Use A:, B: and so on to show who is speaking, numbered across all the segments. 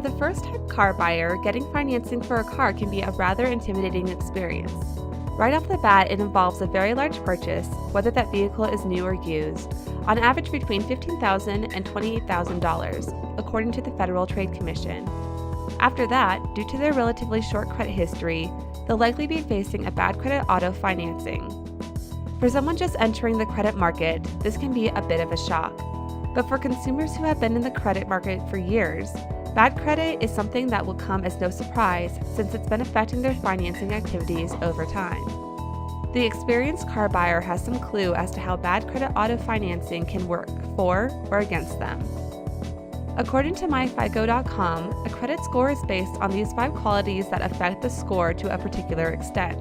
A: the first-time car buyer, getting financing for a car can be a rather intimidating experience. Right off the bat, it involves a very large purchase, whether that vehicle is new or used, on average between $15,000 and $28,000, according to the Federal Trade Commission. After that, due to their relatively short credit history, they'll likely be facing a bad credit auto financing. For someone just entering the credit market, this can be a bit of a shock. But for consumers who have been in the credit market for years, bad credit is something that will come as no surprise since it's been affecting their financing activities over time. The experienced car buyer has some clue as to how bad credit auto financing can work for or against them. According to myfico.com, a credit score is based on these 5 qualities that affect the score to a particular extent.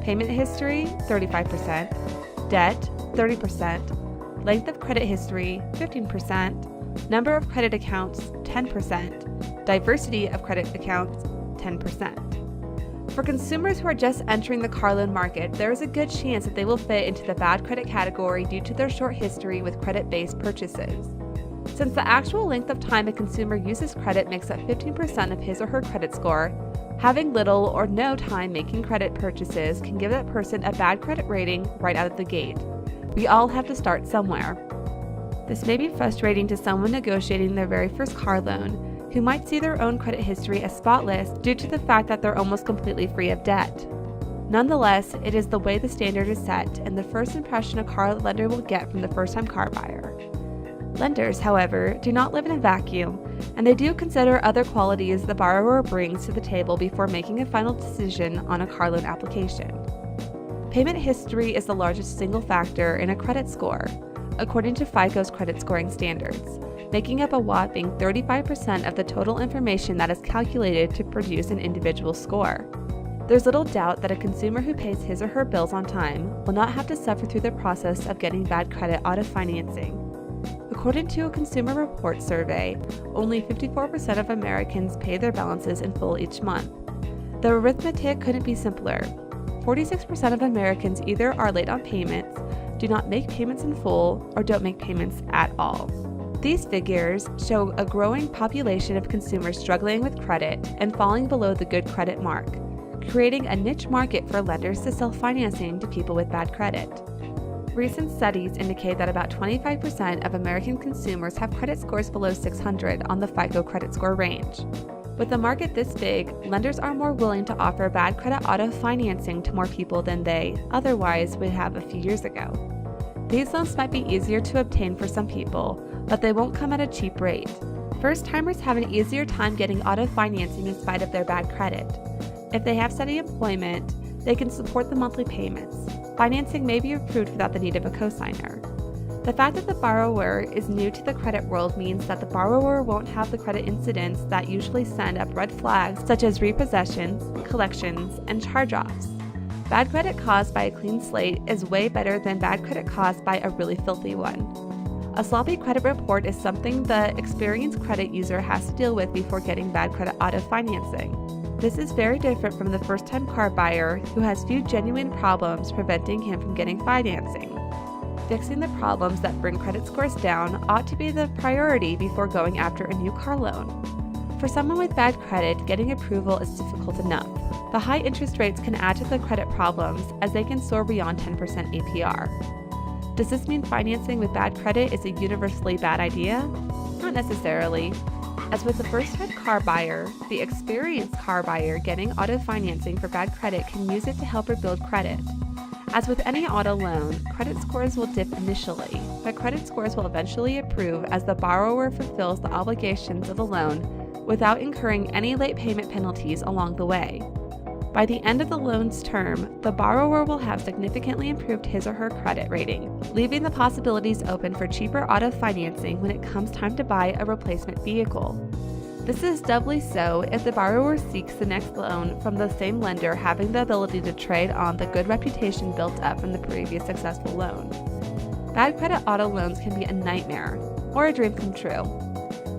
A: Payment history, 35%, debt, 30%, length of credit history, 15%, number of credit accounts, 10%, diversity of credit accounts, 10%. For consumers who are just entering the car loan market, there is a good chance that they will fit into the bad credit category due to their short history with credit-based purchases. Since the actual length of time a consumer uses credit makes up 15% of his or her credit score, having little or no time making credit purchases can give that person a bad credit rating right out of the gate. We all have to start somewhere. This may be frustrating to someone negotiating their very first car loan, who might see their own credit history as spotless due to the fact that they're almost completely free of debt. Nonetheless, it is the way the standard is set and the first impression a car lender will get from the first-time car buyer. Lenders, however, do not live in a vacuum, and they do consider other qualities the borrower brings to the table before making a final decision on a car loan application. Payment history is the largest single factor in a credit score, according to FICO's credit scoring standards, making up a whopping 35% of the total information that is calculated to produce an individual score. There's little doubt that a consumer who pays his or her bills on time will not have to suffer through the process of getting bad credit auto financing. According to a Consumer Reports survey, only 54% of Americans pay their balances in full each month. The arithmetic couldn't be simpler. 46% of Americans either are late on payments, do not make payments in full, or don't make payments at all. These figures show a growing population of consumers struggling with credit and falling below the good credit mark, creating a niche market for lenders to sell financing to people with bad credit. Recent studies indicate that about 25% of American consumers have credit scores below 600 on the FICO credit score range. With a market this big, lenders are more willing to offer bad credit auto financing to more people than they otherwise would have a few years ago. These loans might be easier to obtain for some people, but they won't come at a cheap rate. First-timers have an easier time getting auto financing in spite of their bad credit. If they have steady employment, they can support the monthly payments. Financing may be approved without the need of a cosigner. The fact that the borrower is new to the credit world means that the borrower won't have the credit incidents that usually send up red flags such as repossessions, collections, and charge-offs. Bad credit caused by a clean slate is way better than bad credit caused by a really filthy one. A sloppy credit report is something the experienced credit user has to deal with before getting bad credit auto financing. This is very different from the first-time car buyer who has few genuine problems preventing him from getting financing. Fixing the problems that bring credit scores down ought to be the priority before going after a new car loan. For someone with bad credit, getting approval is difficult enough. The high interest rates can add to the credit problems as they can soar beyond 10% APR. Does this mean financing with bad credit is a universally bad idea? Not necessarily. As with the first-time car buyer, the experienced car buyer getting auto financing for bad credit can use it to help her build credit. As with any auto loan, credit scores will dip initially, but credit scores will eventually improve as the borrower fulfills the obligations of the loan without incurring any late payment penalties along the way. By the end of the loan's term, the borrower will have significantly improved his or her credit rating, leaving the possibilities open for cheaper auto financing when it comes time to buy a replacement vehicle. This is doubly so if the borrower seeks the next loan from the same lender having the ability to trade on the good reputation built up from the previous successful loan. Bad credit auto loans can be a nightmare, or a dream come true.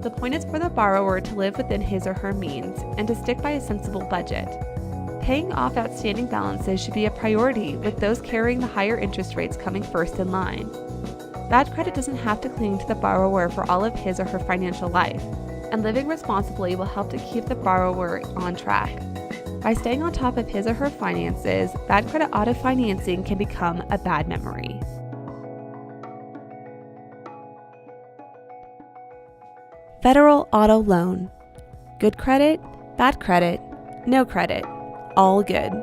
A: The point is for the borrower to live within his or her means and to stick by a sensible budget. Paying off outstanding balances should be a priority, with those carrying the higher interest rates coming first in line. Bad credit doesn't have to cling to the borrower for all of his or her financial life. and living responsibly will help to keep the borrower on track. By staying on top of his or her finances, bad credit auto financing can become a bad memory. Federal Auto Loan. Good credit, bad credit, no credit, all good.